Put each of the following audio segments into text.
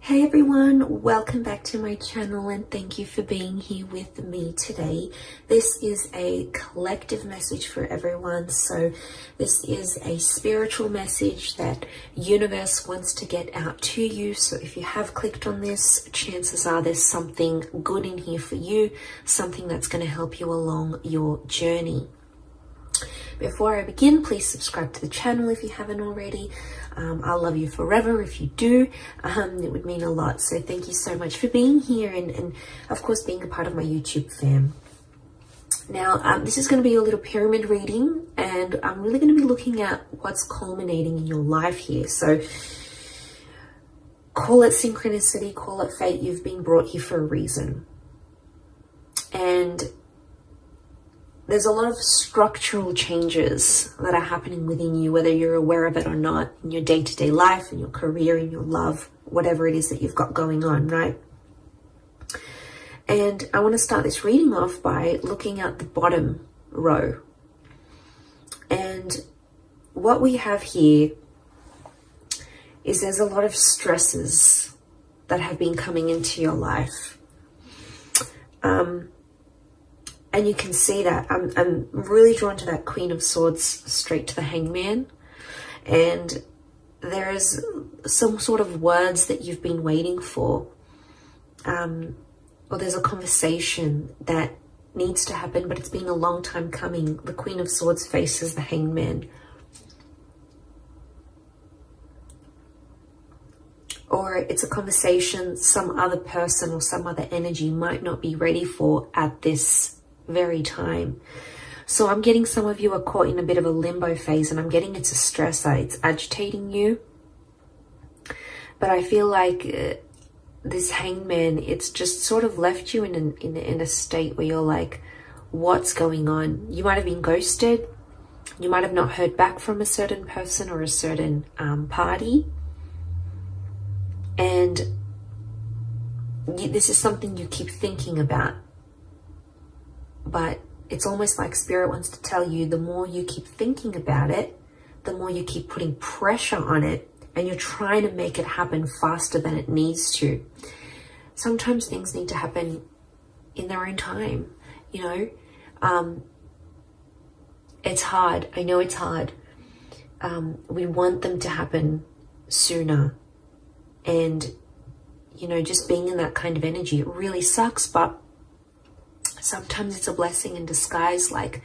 Hey everyone, welcome back to my channel and thank you for being here with me today. This is a collective message for everyone. So this is a spiritual message that universe wants to get out to you. So if you have clicked on this, chances are there's something good in here for you, something that's going to help you along your journey. Before I begin, please subscribe to the channel if you haven't already. I'll love you forever if you do. It would mean a lot. So thank you so much for being here and of course being a part of my YouTube fam. Now, this is going to be a little pyramid reading and I'm really going to be looking at what's culminating in your life here. So call it synchronicity, call it fate. You've been brought here for a reason. And there's a lot of structural changes that are happening within you, whether you're aware of it or not, in your day-to-day life, in your career, in your love, whatever it is that you've got going on, right? And I want to start this reading off by looking at the bottom row. And what we have here is there's a lot of stresses that have been coming into your life. And you can see that I'm really drawn to that Queen of Swords straight to the Hangman. And there is some sort of words that you've been waiting for. Or there's a conversation that needs to happen, but it's been a long time coming. The Queen of Swords faces the Hangman. Or it's a conversation some other person or some other energy might not be ready for at this very time. So I'm getting some of you are caught in a bit of a limbo phase, and I'm getting it's a stressor. It's agitating you. But I feel like this Hangman, it's just sort of left you in a state where you're like, what's going on? You might have been ghosted. You might have not heard back from a certain person or a certain party. And this is something you keep thinking about. But it's almost like Spirit wants to tell you the more you keep thinking about it, the more you keep putting pressure on it, and you're trying to make it happen faster than it needs to. Sometimes things need to happen in their own time, you know. It's hard. I know it's hard. We want them to happen sooner. And, you know, just being in that kind of energy, it really sucks, but sometimes it's a blessing in disguise. Like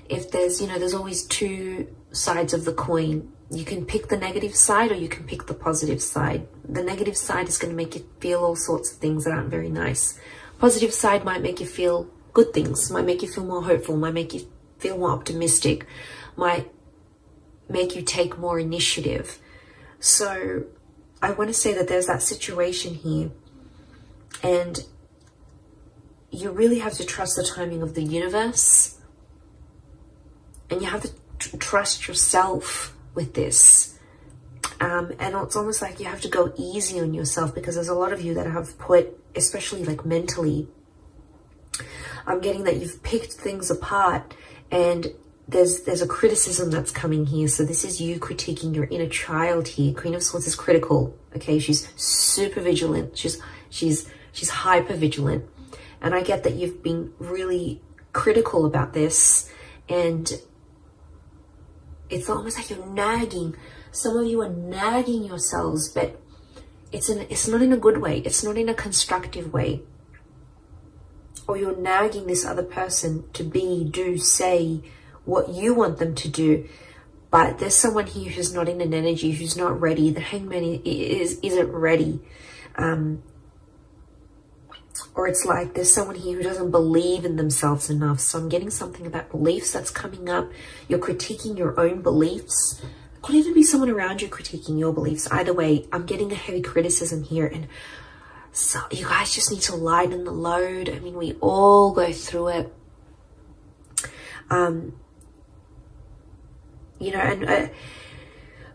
if there's, you know, there's always two sides of the coin. You can pick the negative side or you can pick the positive side. The negative side is going to make you feel all sorts of things that aren't very nice. Positive side might make you feel good things, might make you feel more hopeful, might make you feel more optimistic, might make you take more initiative. So I want to say that there's that situation here, and you really have to trust the timing of the universe, and you have to trust yourself with this. And it's almost like you have to go easy on yourself, because there's a lot of you that have put, especially like mentally, I'm getting that you've picked things apart, and there's a criticism that's coming here. So this is you critiquing your inner child here. Queen of Swords is critical. Okay, she's super vigilant. She's hyper vigilant. And I get that you've been really critical about this, and it's almost like you're nagging. Some of you are nagging yourselves, but it's not in a good way. It's not in a constructive way. Or you're nagging this other person to be, do, say what you want them to do. But there's someone here who's not in an energy, who's not ready. The Hangman isn't ready. Or it's like there's someone here who doesn't believe in themselves enough. So I'm getting something about beliefs that's coming up. You're critiquing your own beliefs. It could even be someone around you critiquing your beliefs. Either way, I'm getting a heavy criticism here. And so you guys just need to lighten the load. I mean, we all go through it. You know, and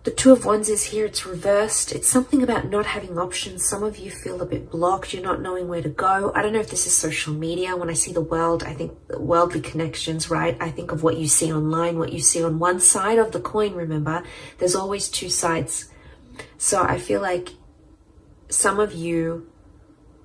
the Two of Wands is here. It's reversed. It's something about not having options. Some of you feel a bit blocked. You're not knowing where to go. I don't know if this is social media. When I see the world, I think worldly connections, right? I think of what you see online, what you see on one side of the coin. Remember, there's always two sides. So I feel like some of you,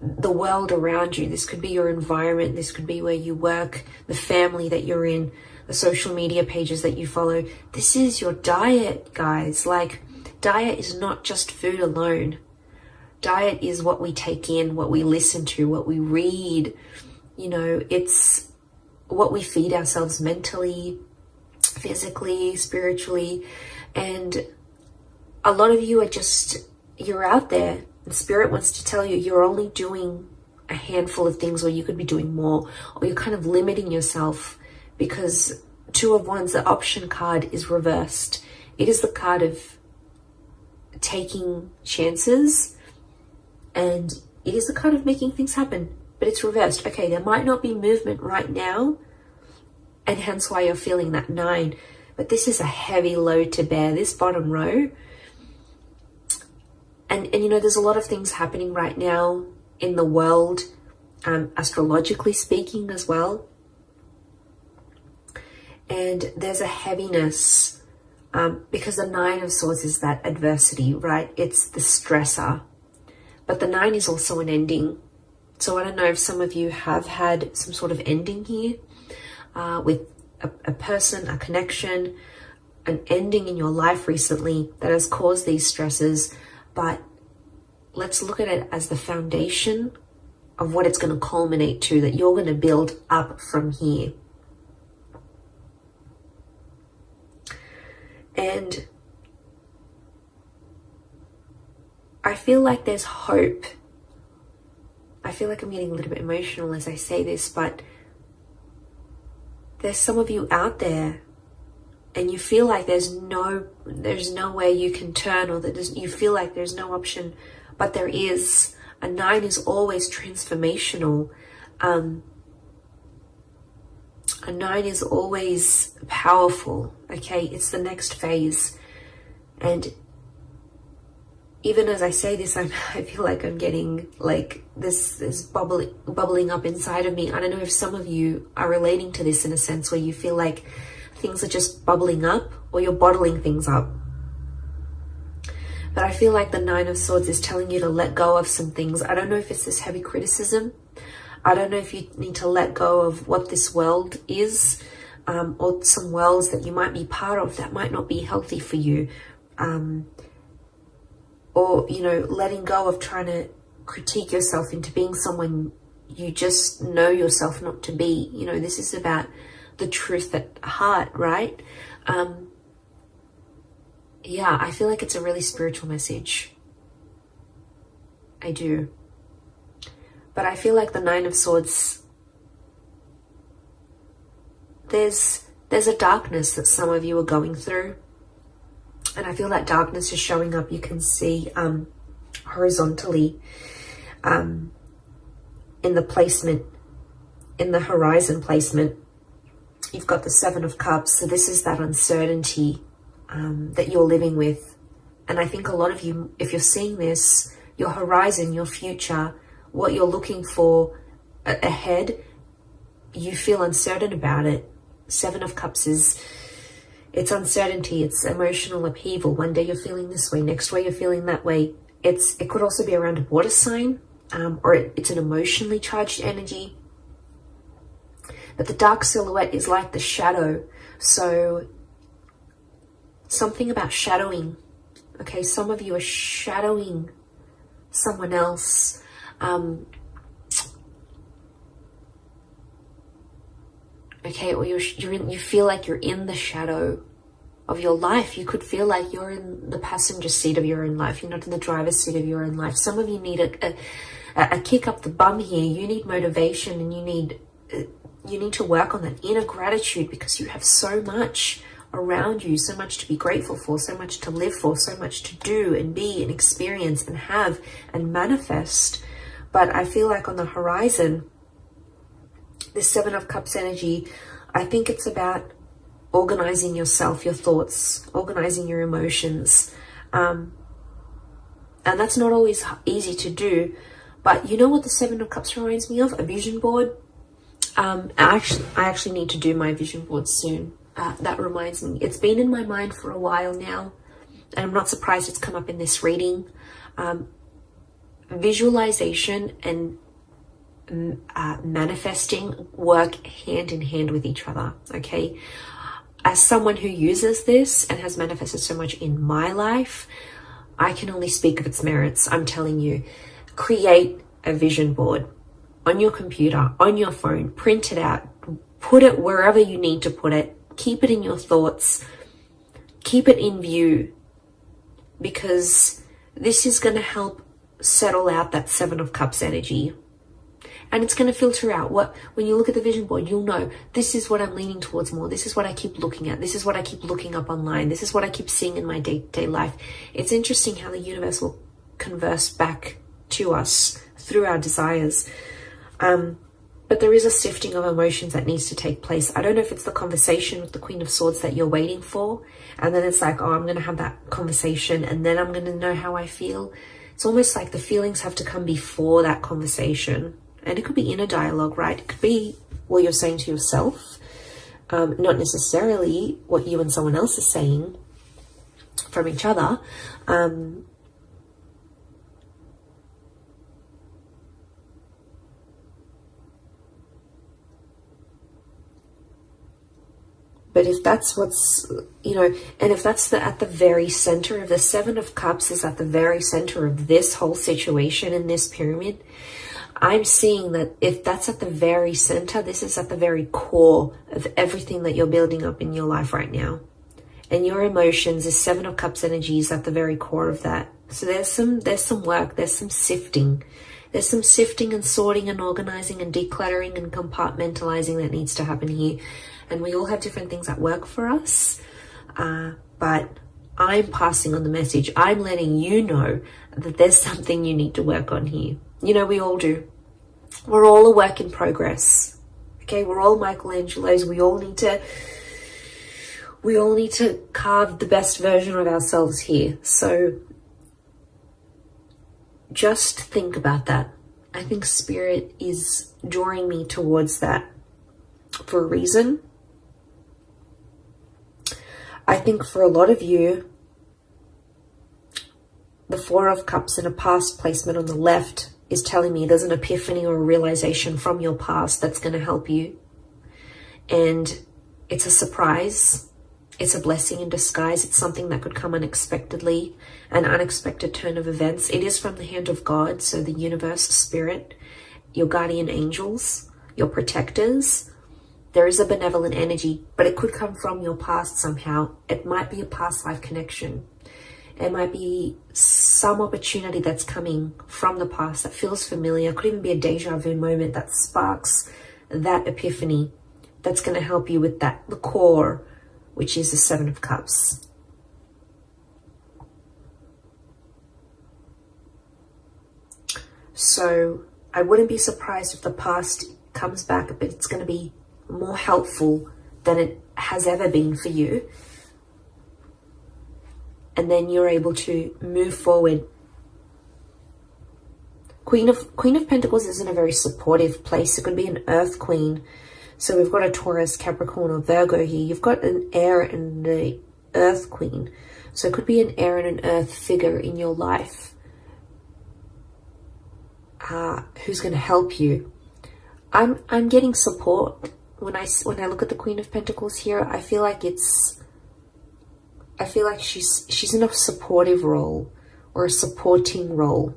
the world around you, this could be your environment, this could be where you work, the family that you're in, the social media pages that you follow. This is your diet, guys. Like, diet is not just food alone. Diet is what we take in, what we listen to, what we read. You know, it's what we feed ourselves mentally, physically, spiritually. And a lot of you are just, you're out there. And Spirit wants to tell you you're only doing a handful of things, or you could be doing more, or you're kind of limiting yourself, because Two of Wands, the option card, is reversed. It is the card of taking chances, and it is the card of making things happen, but it's reversed. Okay, there might not be movement right now, and hence why you're feeling that 9, but this is a heavy load to bear, this bottom row. And you know, there's a lot of things happening right now in the world, astrologically speaking as well. And there's a heaviness, because the 9 of Swords is that adversity, right? It's the stressor. But the 9 is also an ending. So I don't know if some of you have had some sort of ending here, with a person, a connection, an ending in your life recently that has caused these stresses. But let's look at it as the foundation of what it's going to culminate to, that you're going to build up from here. And I feel like there's hope. I feel like I'm getting a little bit emotional as I say this, but there's some of you out there and you feel like there's no way you can turn, or that you feel like there's no option, but there is. A 9 is always transformational. A 9 is always powerful. Okay, it's the next phase. And even as I say this, I feel like I'm getting like this is bubbling up inside of me. I don't know if some of you are relating to this in a sense where you feel like things are just bubbling up, or you're bottling things up. But I feel like the 9 of Swords is telling you to let go of some things. I don't know if it's this heavy criticism. I don't know if you need to let go of what this world is, or some worlds that you might be part of that might not be healthy for you. Or, you know, letting go of trying to critique yourself into being someone you just know yourself not to be. You know, this is about the truth at heart, right? Yeah, I feel like it's a really spiritual message. I do. But I feel like the 9 of Swords, there's a darkness that some of you are going through. And I feel that darkness is showing up. You can see horizontally in the placement, in the horizon placement. You've got the 7 of Cups. So this is that uncertainty that you're living with. And I think a lot of you, if you're seeing this, your horizon, your future, what you're looking for ahead, you feel uncertain about it. 7 of Cups is, it's uncertainty, it's emotional upheaval. One day you're feeling this way, next way you're feeling that way. It could also be around a water sign, or it's an emotionally charged energy. But the dark silhouette is like the shadow. So something about shadowing. Okay, some of you are shadowing someone else. Okay, or you feel like you're in the shadow of your life. You could feel like you're in the passenger seat of your own life. You're not in the driver's seat of your own life. Some of you need a kick up the bum here. You need motivation, and you need to work on that inner gratitude, because you have so much around you, so much to be grateful for, so much to live for, so much to do and be and experience and have and manifest. But I feel like on the horizon, this 7 of Cups energy, I think it's about organizing yourself, your thoughts, organizing your emotions. And that's not always easy to do. But you know what the 7 of Cups reminds me of? A vision board. I actually need to do my vision board soon. That reminds me. It's been in my mind for a while now. And I'm not surprised it's come up in this reading. visualization and manifesting work hand in hand with each other, okay? As someone who uses this and has manifested so much in my life, I can only speak of its merits. I'm telling you, create a vision board on your computer, on your phone, print it out, put it wherever you need to put it, keep it in your thoughts, keep it in view, because this is going to help settle out that Seven of Cups energy. And it's going to filter out when you look at the vision board, you'll know this is what I'm leaning towards more. This is what I keep looking at. This is what I keep looking up online. This is what I keep seeing in my day-to-day life. It's interesting how the universe will converse back to us through our desires. But there is a sifting of emotions that needs to take place. I don't know if it's the conversation with the Queen of Swords that you're waiting for. And then it's like, oh, I'm going to have that conversation and then I'm going to know how I feel. It's almost like the feelings have to come before that conversation. And it could be inner dialogue, right? It could be what you're saying to yourself, not necessarily what you and someone else is saying from each other. But if that's what's, and if that's at the very center of the Seven of Cups is at the very center of this whole situation in this pyramid, I'm seeing that if that's at the very center, this is at the very core of everything that you're building up in your life right now. And your emotions, this Seven of Cups energy is at the very core of that. So there's some work, there's some sifting. There's some sifting and sorting and organizing and decluttering and compartmentalizing that needs to happen here. And we all have different things that work for us. But I'm passing on the message. I'm letting you know that there's something you need to work on here. We all do. We're all a work in progress. Okay, we're all Michelangelos. We all need to carve the best version of ourselves here. So just think about that. I think Spirit is drawing me towards that for a reason. I think for a lot of you, the Four of Cups in a past placement on the left is telling me there's an epiphany or a realization from your past that's going to help you. And it's a surprise. It's a blessing in disguise. It's something that could come unexpectedly, an unexpected turn of events. It is from the hand of God, so the universe, Spirit, your guardian angels, your protectors. There is a benevolent energy, but it could come from your past somehow. It might be a past life connection. It might be some opportunity that's coming from the past that feels familiar. It could even be a deja vu moment that sparks that epiphany that's going to help you with the core, which is the Seven of Cups. So I wouldn't be surprised if the past comes back, but it's going to be more helpful than it has ever been for you. And then you're able to move forward. Queen of Pentacles is in a very supportive place. It could be an Earth Queen. So we've got a Taurus, Capricorn, or Virgo here. You've got an air and the Earth Queen. So it could be an air and an earth figure in your life who's going to help you. I'm getting support. When I look at the Queen of Pentacles here, I feel like she's in a supportive role or a supporting role.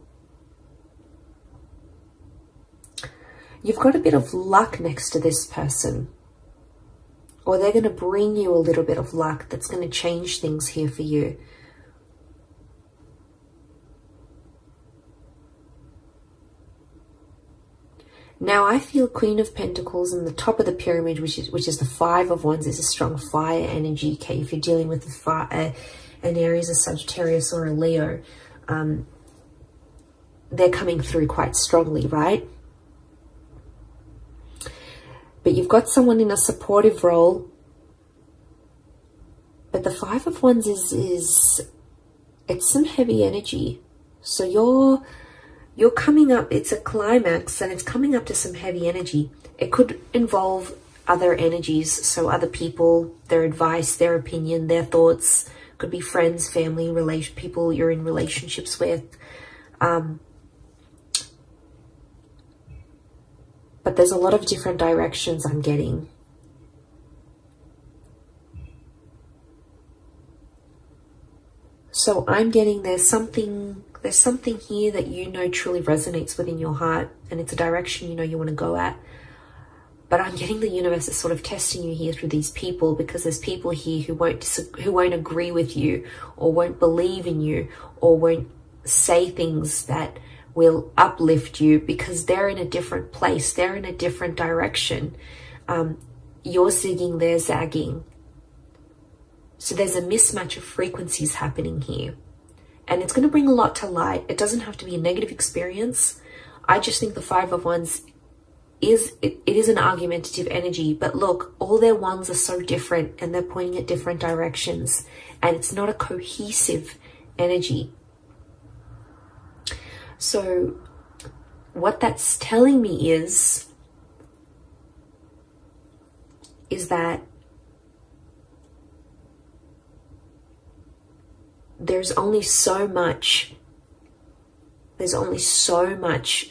You've got a bit of luck next to this person, or they're going to bring you a little bit of luck that's going to change things here for you. Now I feel Queen of Pentacles in the top of the pyramid, which is the Five of Wands, is a strong fire energy. Okay, if you're dealing with an Aries, a Sagittarius, or a Leo, they're coming through quite strongly, right? But you've got someone in a supportive role. But the Five of Wands it's some heavy energy. So you're coming up, it's a climax, and it's coming up to some heavy energy. It could involve other energies, so other people, their advice, their opinion, their thoughts. Could be friends, family, people you're in relationships with. but there's a lot of different directions I'm getting. So I'm getting there's something here that you know truly resonates within your heart, and it's a direction you know you want to go at. But I'm getting the universe is sort of testing you here through these people, because there's people here who won't agree with you, or won't believe in you, or won't say things that will uplift you, because they're in a different place. They're in a different direction. You're zigging, they're zagging. So there's a mismatch of frequencies happening here. And it's going to bring a lot to light. It doesn't have to be a negative experience. I just think the Five of Wands it is an argumentative energy, but look, all their wands are so different and they're pointing at different directions, and it's not a cohesive energy. So what that's telling me is that there's only so much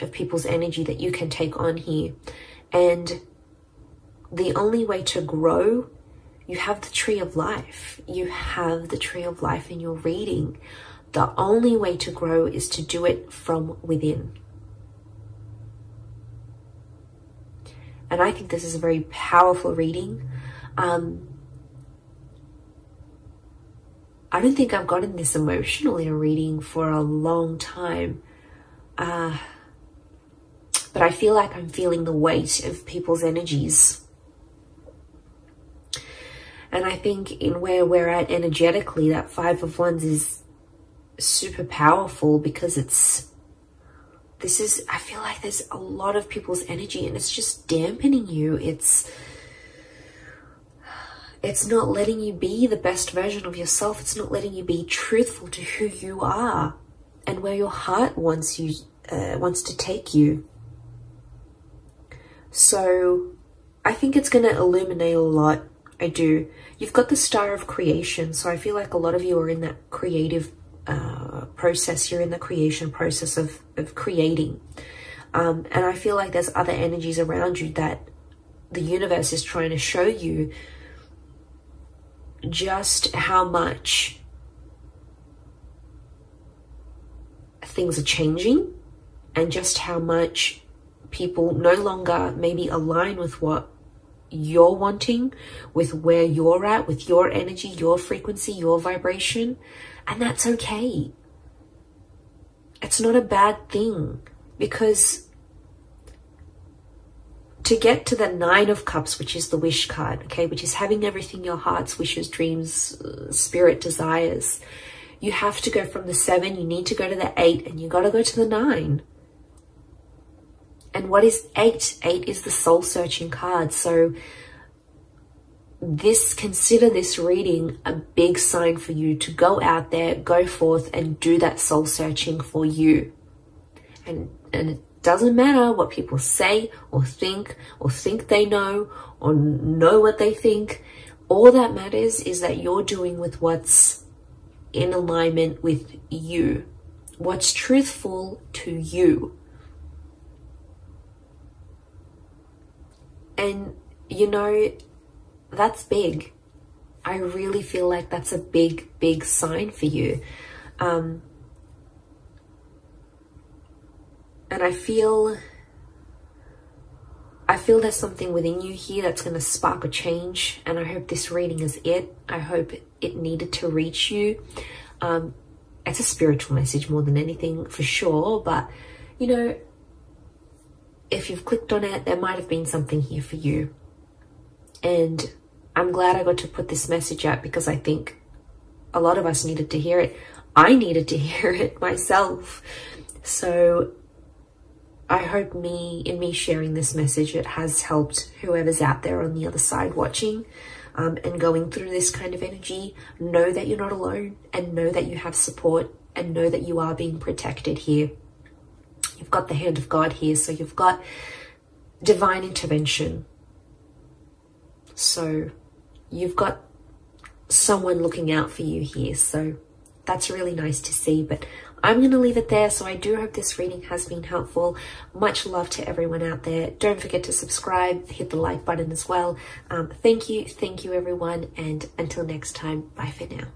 of people's energy that you can take on here. And the only way to grow, you have the tree of life. You have the tree of life in your reading. The only way to grow is to do it from within. And I think this is a very powerful reading. I don't think I've gotten this emotional in a reading for a long time. But I feel like I'm feeling the weight of people's energies. And I think in where we're at energetically, that Five of Wands is super powerful, because I feel like there's a lot of people's energy and it's just dampening you. It's not letting you be the best version of yourself. It's not letting you be truthful to who you are and where your heart wants to take you. So I think it's going to illuminate a lot. I do. You've got the Star of Creation. So I feel like a lot of you are in that creative process. You're in the creation process of creating. And I feel like there's other energies around you that the universe is trying to show you just how much things are changing, and just how much people no longer maybe align with what you're wanting, with where you're at, with your energy, your frequency, your vibration. And that's okay. It's not a bad thing, because to get to the Nine of Cups, which is the wish card, okay, which is having everything your heart's wishes, dreams, spirit desires, you have to go from the 7, you need to go to the 8, and you got to go to the 9. And what is 8? 8 is the soul-searching card. So consider this reading a big sign for you to go out there, go forth and do that soul-searching for you. And it doesn't matter what people say or think they know or know what they think. All that matters is that you're doing with what's in alignment with you, what's truthful to you. And you know, that's big. I really feel like that's a big sign for you. And I feel there's something within you here that's going to spark a change, and I hope this reading is it. I hope it needed to reach you. It's a spiritual message more than anything, for sure, but you know, if you've clicked on it, there might have been something here for you. And I'm glad I got to put this message out, because I think a lot of us needed to hear it. I needed to hear it myself. So I hope in me sharing this message, it has helped whoever's out there on the other side watching and going through this kind of energy. Know that you're not alone, and know that you have support, and know that you are being protected here. You've got the hand of God here, so you've got divine intervention. So you've got someone looking out for you here. So that's really nice to see. But I'm going to leave it there. So I do hope this reading has been helpful. Much love to everyone out there. Don't forget to subscribe, hit the like button as well. Thank you everyone, and until next time, bye for now.